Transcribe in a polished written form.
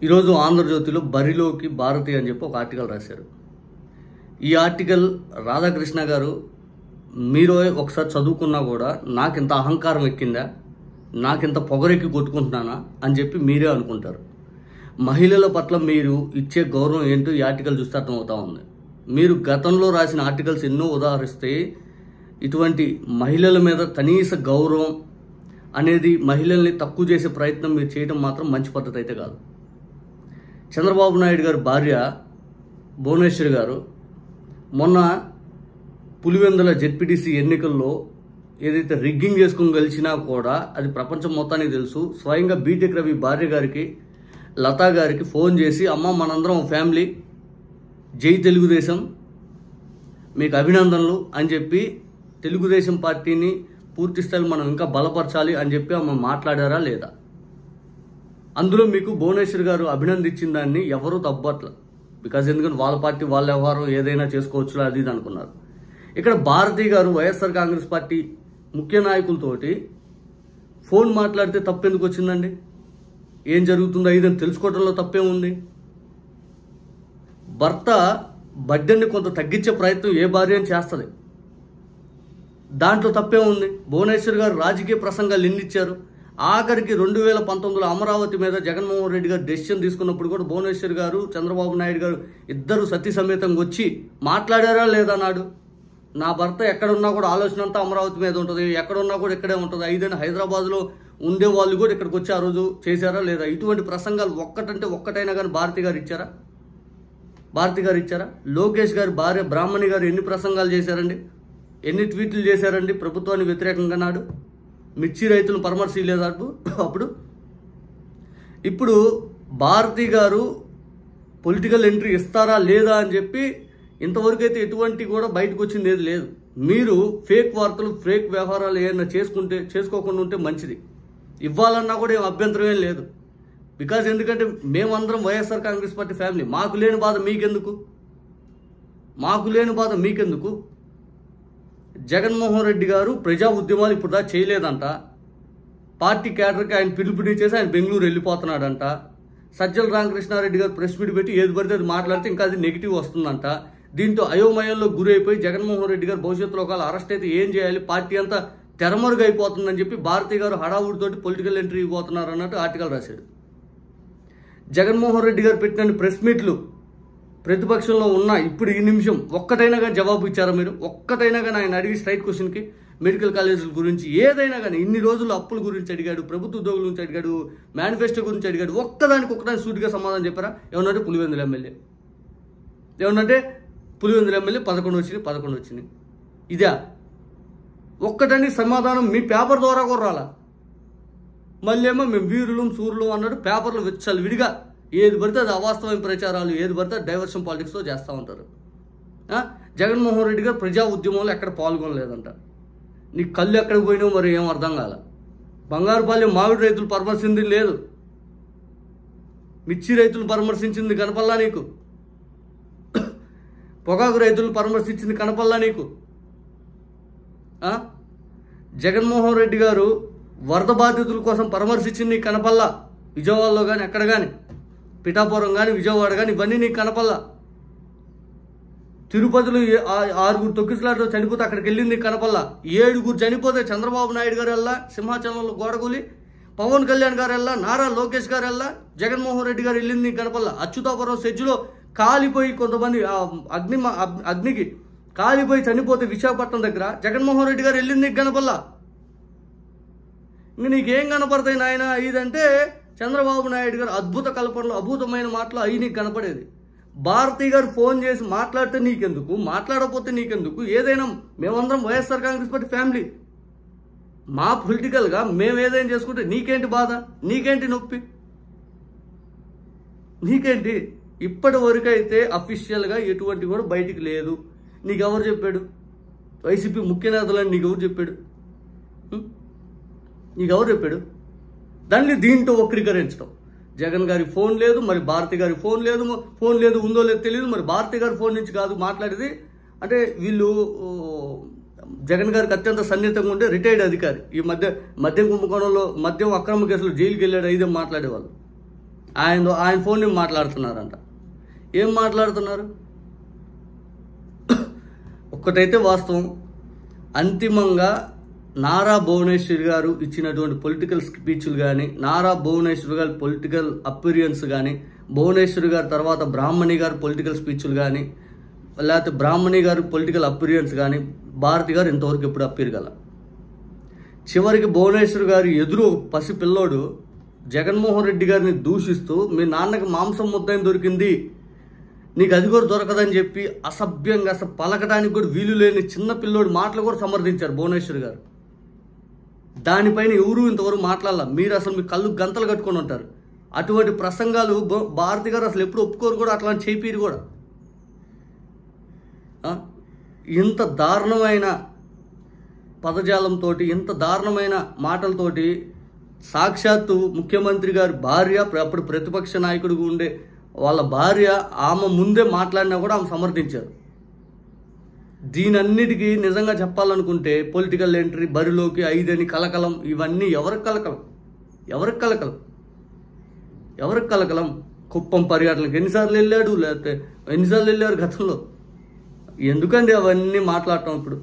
ఈరోజు ఆంధ్రజ్యోతిలో బరిలోకి భారతి అని చెప్పి ఒక ఆర్టికల్ రాశారు. ఈ ఆర్టికల్ రాధాకృష్ణ గారు మీరు ఒకసారి చదువుకున్నా కూడా నాకింత అహంకారం ఎక్కిందా, నాకింత పొగరెక్కి కొట్టుకుంటున్నానా అని చెప్పి మీరే అనుకుంటారు. మహిళల పట్ల మీరు ఇచ్చే గౌరవం ఏంటో ఈ ఆర్టికల్ చూస్తే అర్థమవుతా ఉంది. మీరు గతంలో రాసిన ఆర్టికల్స్ ఎన్నో ఉదాహరిస్తే ఇటువంటి మహిళల మీద కనీస గౌరవం అనేది మహిళల్ని తక్కువ చేసే ప్రయత్నం మీరు చేయడం మాత్రం మంచి పద్ధతి అయితే కాదు. చంద్రబాబు నాయుడు గారి భార్య భువనేశ్వరి గారు మొన్న పులివెందుల జెడ్పీటీసీ ఎన్నికల్లో ఏదైతే రిగ్గింగ్ చేసుకుని గెలిచినా కూడా అది ప్రపంచం మొత్తానికి తెలుసు. స్వయంగా బీటెక్ రవి భార్య గారికి లతా గారికి ఫోన్ చేసి, అమ్మ మనందరం ఫ్యామిలీ, జై తెలుగుదేశం, మీకు అభినందనలు అని చెప్పి తెలుగుదేశం పార్టీని పూర్తి స్థాయిలో మనం ఇంకా బలపరచాలి అని చెప్పి ఆమె మాట్లాడారా లేదా? అందులో మీకు భువనేశ్వర్ గారు అభినందించిన దాన్ని ఎవరూ తప్పట్ల. బికాజ్ ఎందుకంటే వాళ్ళ పార్టీ వాళ్ళ వ్యవహారం ఏదైనా చేసుకోవచ్చు అది ఇది అనుకున్నారు. ఇక్కడ భారతి గారు వైఎస్ఆర్ కాంగ్రెస్ పార్టీ ముఖ్య నాయకులతోటి ఫోన్ మాట్లాడితే తప్పెందుకు వచ్చిందండి? ఏం జరుగుతుందో ఇదని తెలుసుకోవడంలో తప్పే ఉంది. భర్త బడ్డెని కొంత తగ్గించే ప్రయత్నం ఏ భార్య అని చేస్తుంది, దాంట్లో తప్పే ఉంది. భువనేశ్వర్ గారు రాజకీయ ప్రసంగాలు ఎన్నిచ్చారు. ఆఖరికి 2019 అమరావతి మీద జగన్మోహన్ రెడ్డి గారు డెసిషన్ తీసుకున్నప్పుడు కూడా భువనేశ్వర్ గారు చంద్రబాబు నాయుడు గారు ఇద్దరు సతీ సమేతంగా వచ్చి మాట్లాడారా లేదా నాడు? నా భర్త ఎక్కడున్నా కూడా ఆలోచన అంతా అమరావతి మీద ఉంటుంది, ఎక్కడున్నా కూడా ఇక్కడే ఉంటుంది, ఐదైనా హైదరాబాద్లో ఉండే వాళ్ళు కూడా ఇక్కడికి వచ్చి ఆ రోజు చేశారా లేదా? ఇటువంటి ప్రసంగాలు ఒక్కటంటే ఒక్కటైనా కానీ భారతి గారు ఇచ్చారా? భారతి గారు ఇచ్చారా? లోకేష్ గారి భార్య బ్రాహ్మణి గారు ఎన్ని ప్రసంగాలు చేశారండి, ఎన్ని ట్వీట్లు చేశారండి ప్రభుత్వానికి వ్యతిరేకంగా నాడు? మిర్చి రైతులను పరామర్శించలేదు అప్పుడు. ఇప్పుడు భారతి గారు పొలిటికల్ ఎంట్రీ ఇస్తారా లేదా అని చెప్పి ఇంతవరకు అయితే ఎటువంటి కూడా బయటకు వచ్చింది ఏది లేదు. మీరు ఫేక్ వార్తలు ఫేక్ వ్యవహారాలు ఏమైనా చేసుకోకుండా ఉంటే మంచిది. ఇవ్వాలన్నా కూడా ఏం అభ్యంతరం ఏం లేదు. బికాజ్ ఎందుకంటే మేమందరం వైఎస్ఆర్ కాంగ్రెస్ పార్టీ ఫ్యామిలీ. మాకు లేని బాధ మీకెందుకు? మాకు లేని బాధ మీకెందుకు? జగన్మోహన్ రెడ్డి గారు ప్రజా ఉద్యమాలు ఇప్పుడు దా చేయలేదంట. పార్టీ క్యాడర్కి ఆయన పిలుపునిచ్చేసి ఆయన బెంగళూరు వెళ్ళిపోతున్నాడంట. సజ్జల రామకృష్ణారెడ్డి గారు ప్రెస్ మీట్ పెట్టి ఏది పడితే అది మాట్లాడితే ఇంకా అది నెగిటివ్ వస్తుందంట. దీంతో అయోమయంలో గురైపోయి జగన్మోహన్ రెడ్డి గారు భవిష్యత్తులో ఒకవేళ అరెస్ట్ అయితే ఏం చేయాలి, పార్టీ అంతా తెరమరుగు అయిపోతుందని చెప్పి భారతి గారు హడావుడితోటి పొలిటికల్ ఎంట్రీ ఇవ్వబోతున్నారు అన్నట్టు ఆర్టికల్ రాశాడు. జగన్మోహన్ రెడ్డి గారు పెట్టిన ప్రెస్ మీట్లు ప్రతిపక్షంలో ఉన్న ఇప్పుడు ఈ నిమిషం ఒక్కటైనా కానీ జవాబు ఇచ్చారా మీరు? ఒక్కటైనా కానీ ఆయన అడిగి స్ట్రైట్ క్వశ్చన్కి మెడికల్ కాలేజీల గురించి ఏదైనా కానీ ఇన్ని రోజులు అప్పుల గురించి అడిగాడు, ప్రభుత్వ ఉద్యోగుల గురించి అడిగాడు, మేనిఫెస్టో గురించి అడిగాడు. ఒక్కదానికి సూటిగా సమాధానం చెప్పారా? ఏమన్నంటే పులివెందుల ఎమ్మెల్యే, ఏమన్నంటే పులివెందుల ఎమ్మెల్యే 11 వచ్చినాయి. ఇదా ఒక్కటని సమాధానం మీ పేపర్ ద్వారా కూడా రాలా? మళ్ళీ ఏమో మేము వీరులు సూర్యులు అన్నట్టు పేపర్లు విచ్చలు విడిగా ఏది పడితే అది అవాస్తవమైన ప్రచారాలు, ఏది పడితే డైవర్షన్ పాలిటిక్స్తో చేస్తూ ఉంటారు. జగన్మోహన్ రెడ్డి గారు ప్రజా ఉద్యమంలో ఎక్కడ పాల్గొనలేదంట. నీ కళ్ళు ఎక్కడికి పోయినావు మరి ఏం అర్థం కాల. బంగారుపాలెం మామిడి రైతులు పరామర్శించింది లేదు, మిర్చి రైతులు పరామర్శించింది కనపల్లా నీకు, పొగాకు రైతులు పరామర్శించింది కనపల్లా నీకు. జగన్మోహన్ రెడ్డి గారు వరద బాధితుల కోసం పరామర్శించింది నీకు కనపల్లా. విజయవాడలో కానీ ఎక్కడ కానీ, పిఠాపురం కానీ విజయవాడ కానీ ఇవన్నీ నీకు కనపల్లా. తిరుపతిలో 6 తొక్కిసలాటలో చనిపోతే అక్కడికి వెళ్ళింది కనపల్లా. 7 చనిపోతే చంద్రబాబు నాయుడు గారు వెళ్ళా, సింహాచలంలో గోడకూలి పవన్ కళ్యాణ్ గారు వెళ్ళా, నారా లోకేష్ గారు వెళ్ళా, జగన్మోహన్ రెడ్డి గారు వెళ్ళింది కనపల్లా. అచ్యుతాపురం సెజ్జులో కాలిపోయి కొంతమంది అగ్నికి కాలిపోయి చనిపోతే విశాఖపట్నం దగ్గర జగన్మోహన్ రెడ్డి గారు వెళ్ళింది కనపల్లా. ఇంక నీకేం కనపడతాయి నాయన ఇదంటే చంద్రబాబు నాయుడు గారు అద్భుత కల్పనలు అద్భుతమైన మాటలు అవి నీకు కనపడేది. భారతి గారు ఫోన్ చేసి మాట్లాడితే నీకెందుకు, మాట్లాడకపోతే నీకెందుకు? ఏదైనా మేమందరం వైఎస్ఆర్ కాంగ్రెస్ పార్టీ ఫ్యామిలీ, మా పొలిటికల్గా మేము ఏదైనా చేసుకుంటే నీకేంటి బాధ, నీకేంటి నొప్పి, నీకేంటి? ఇప్పటి వరకు అయితే అఫీషియల్గా ఎటువంటి కూడా బయటికి లేదు. నీకెవరు చెప్పాడు? వైసీపీ ముఖ్య నేతలని నీకెవరు చెప్పాడు? నీకెవరు చెప్పాడు? దాన్ని దీంట్లో వక్రీకరించడం. జగన్ గారి ఫోన్ లేదు, మరి భారతి గారి ఫోన్ లేదు, ఉందో లేదో తెలియదు. మరి భారతి గారి ఫోన్ నుంచి కాదు మాట్లాడేది. అంటే వీళ్ళు జగన్ గారికి అత్యంత సన్నిహితంగా ఉండే రిటైర్డ్ అధికారి, ఈ మద్యం కుంభకోణంలో మద్యం అక్రమ కేసులు జైలుకి వెళ్ళాడు, ఇదే మాట్లాడేవాళ్ళు. ఆయన ఫోన్ నుంచి మాట్లాడుతున్నారంట. ఏం మాట్లాడుతున్నారు? ఒక్కటైతే వాస్తవం, అంతిమంగా నారా భువనేశ్వరి గారు ఇచ్చినటువంటి పొలిటికల్ స్పీచ్లు కానీ, నారా భువనేశ్వరి గారి పొలిటికల్ అపీరియన్స్ కానీ, భువనేశ్వరి గారి తర్వాత బ్రాహ్మణి గారు పొలిటికల్ స్పీచ్లు కానీ, లేకపోతే బ్రాహ్మణి గారు పొలిటికల్ అపీరియన్స్ కానీ భారతి గారు ఇంతవరకు ఎప్పుడు అప్పీరగల. చివరికి భువనేశ్వరి గారు ఎదురు పసిపిల్లోడు జగన్మోహన్ రెడ్డి గారిని దూషిస్తూ, మీ నాన్నకి మాంసం ముద్దాయి దొరికింది, నీకు అది కూడా దొరకదని చెప్పి అసభ్యంగా, అసలు పలకడానికి కూడా వీలు లేని చిన్న పిల్లోడి మాటలు కూడా సమర్థించారు భువనేశ్వరి గారు. దానిపైన ఎవరూ ఇంతవరకు మాట్లాడాల. మీరు అసలు మీ కళ్ళు గంతలు కట్టుకొని ఉంటారు. అటువంటి ప్రసంగాలు భారతి గారు అసలు ఎప్పుడు ఒప్పుకోరు కూడా, అట్లాంటి చేపీరు కూడా. ఇంత దారుణమైన పదజాలంతో, ఇంత దారుణమైన మాటలతోటి సాక్షాత్తు ముఖ్యమంత్రి గారి భార్య, అప్పుడు ప్రతిపక్ష నాయకుడిగా ఉండే వాళ్ళ భార్య, ఆమె ముందే మాట్లాడినా కూడా ఆమె సమర్థించారు. దీనన్నిటికీ నిజంగా చెప్పాలనుకుంటే పొలిటికల్ ఎంట్రీ, బరిలోకి 5 అని కలకలం, ఇవన్నీ ఎవరికి కలకలం? ఎవరికి కలకలం? ఎవరికి కలకలం? కుప్పం పర్యటనకు ఎన్నిసార్లు వెళ్ళాడు, లేకపోతే ఎన్నిసార్లు వెళ్ళారు గతంలో? ఎందుకండి అవన్నీ మాట్లాడటం ఇప్పుడు?